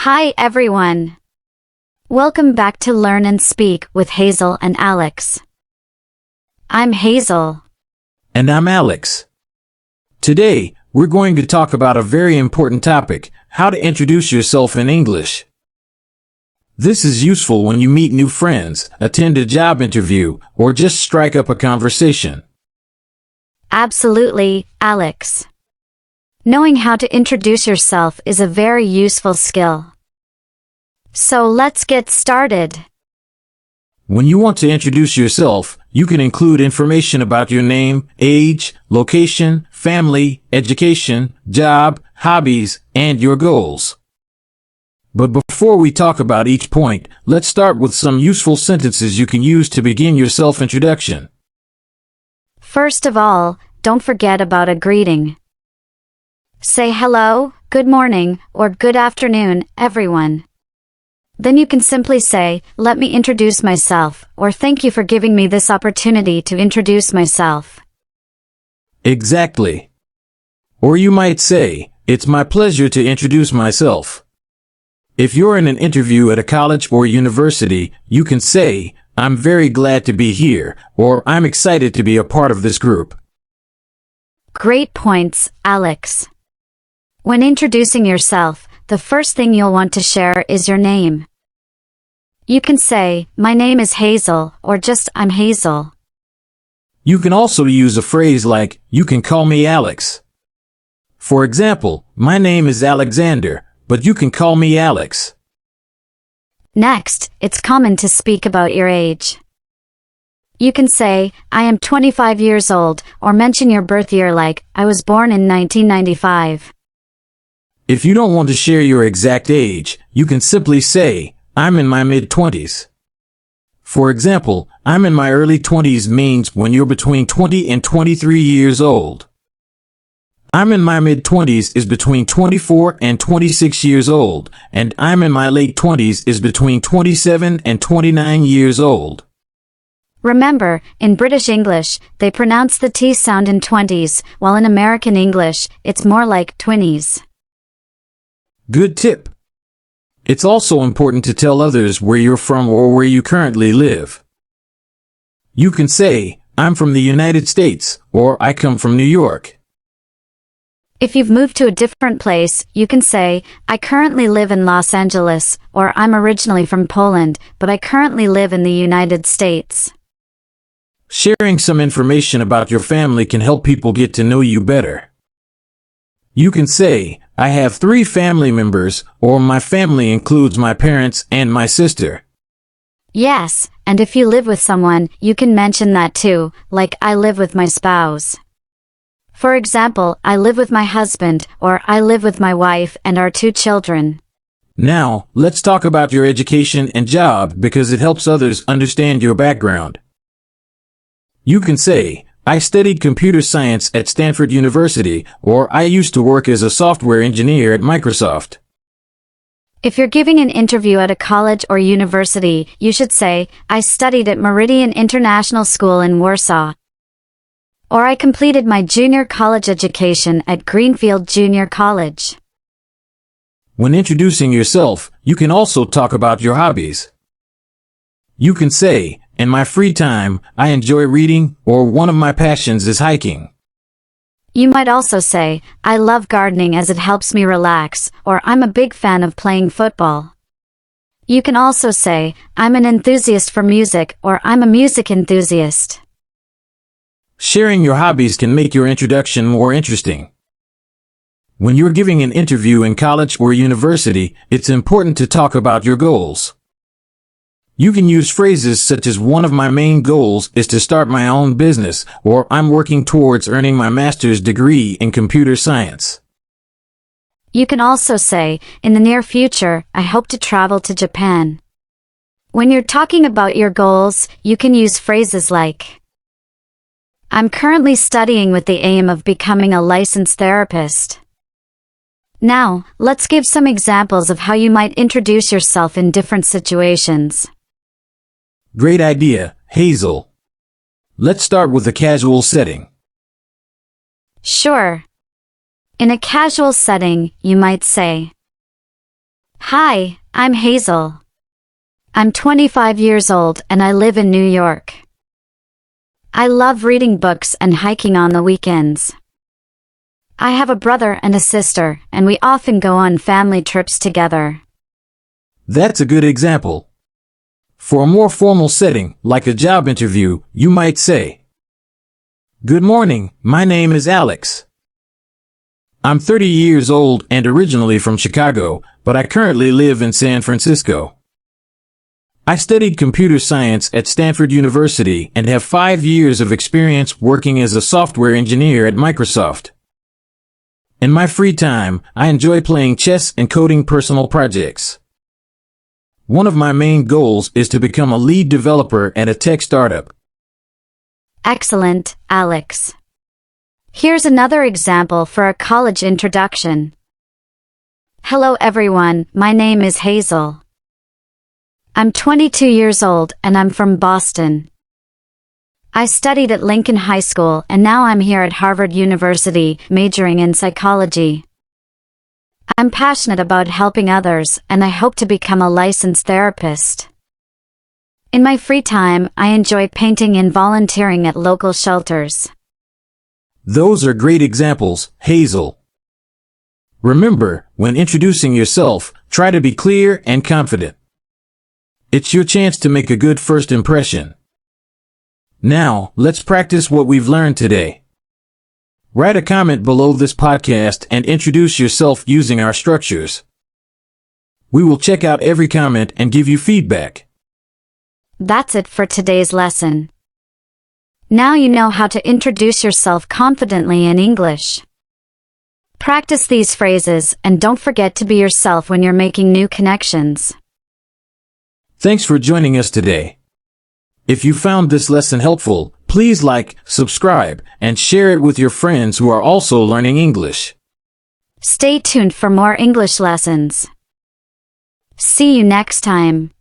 Hi everyone. Welcome back to Learn and Speak with Hazel and Alex. I'm Hazel. And I'm Alex. Today, we're going to talk about a very important topic, how to introduce yourself in English. This is useful when you meet new friends, attend a job interview, or just strike up a conversation. Absolutely, Alex. Knowing how to introduce yourself is a very useful skill. So let's get started. When you want to introduce yourself, you can include information about your name, age, location, family, education, job, hobbies, and your goals. But before we talk about each point, let's start with some useful sentences you can use to begin your self-introduction. First of all, don't forget about a greeting. Say hello, good morning, or good afternoon, everyone. Then you can simply say, let me introduce myself, or thank you for giving me this opportunity to introduce myself. Exactly. Or you might say, it's my pleasure to introduce myself. If you're in an interview at a college or university, you can say, I'm very glad to be here, or I'm excited to be a part of this group. Great points, Alex. When introducing yourself, the first thing you'll want to share is your name. You can say, my name is Hazel, or just, I'm Hazel. You can also use a phrase like, you can call me Alex. For example, my name is Alexander, but you can call me Alex. Next, it's common to speak about your age. You can say, I am 25 years old, or mention your birth year like, I was born in 1995. If you don't want to share your exact age, you can simply say, I'm in my mid-20s. For example, I'm in my early 20s means when you're between 20 and 23 years old. I'm in my mid-20s is between 24 and 26 years old, and I'm in my late 20s is between 27 and 29 years old. Remember, in British English, they pronounce the T sound in 20s, while in American English, it's more like twinnies. Good tip. It's also important to tell others where you're from or where you currently live. You can say, I'm from the United States, or I come from New York. If you've moved to a different place, you can say, I currently live in Los Angeles, or I'm originally from Poland, but I currently live in the United States. Sharing some information about your family can help people get to know you better. You can say, I have 3 family members, or my family includes my parents and my sister. Yes, and if you live with someone, you can mention that too, like I live with my spouse. For example, I live with my husband, or I live with my wife and our 2 children. Now, let's talk about your education and job because it helps others understand your background. You can say, I studied computer science at Stanford University, or I used to work as a software engineer at Microsoft. If you're giving an interview at a college or university, you should say, I studied at Meridian International School in Warsaw. Or I completed my junior college education at Greenfield Junior College. When introducing yourself, you can also talk about your hobbies. You can say, in my free time, I enjoy reading, or one of my passions is hiking. You might also say, I love gardening as it helps me relax, or I'm a big fan of playing football. You can also say, I'm an enthusiast for music, or I'm a music enthusiast. Sharing your hobbies can make your introduction more interesting. When you're giving an interview in college or university, it's important to talk about your goals. You can use phrases such as one of my main goals is to start my own business, or I'm working towards earning my master's degree in computer science. You can also say, in the near future, I hope to travel to Japan. When you're talking about your goals, you can use phrases like, I'm currently studying with the aim of becoming a licensed therapist. Now, let's give some examples of how you might introduce yourself in different situations. Great idea, Hazel. Let's start with a casual setting. Sure. In a casual setting, you might say, Hi, I'm Hazel. I'm 25 years old and I live in New York. I love reading books and hiking on the weekends. I have a brother and a sister, and we often go on family trips together. That's a good example. For a more formal setting, like a job interview, you might say, "Good morning, my name is Alex. I'm 30 years old and originally from Chicago, but I currently live in San Francisco. I studied computer science at Stanford University and have 5 years of experience working as a software engineer at Microsoft. In my free time, I enjoy playing chess and coding personal projects. One of my main goals is to become a lead developer at a tech startup." Excellent, Alex. Here's another example for a college introduction. Hello everyone, my name is Hazel. I'm 22 years old and I'm from Boston. I studied at Lincoln High School and now I'm here at Harvard University, majoring in psychology. I'm passionate about helping others and I hope to become a licensed therapist. In my free time, I enjoy painting and volunteering at local shelters. Those are great examples, Hazel. Remember, when introducing yourself, try to be clear and confident. It's your chance to make a good first impression. Now, let's practice what we've learned today. Write a comment below this podcast and introduce yourself using our structures. We will check out every comment and give you feedback. That's it for today's lesson. Now you know how to introduce yourself confidently in English. Practice these phrases and don't forget to be yourself when you're making new connections. Thanks for joining us today. If you found this lesson helpful, please like, subscribe, and share it with your friends who are also learning English. Stay tuned for more English lessons. See you next time.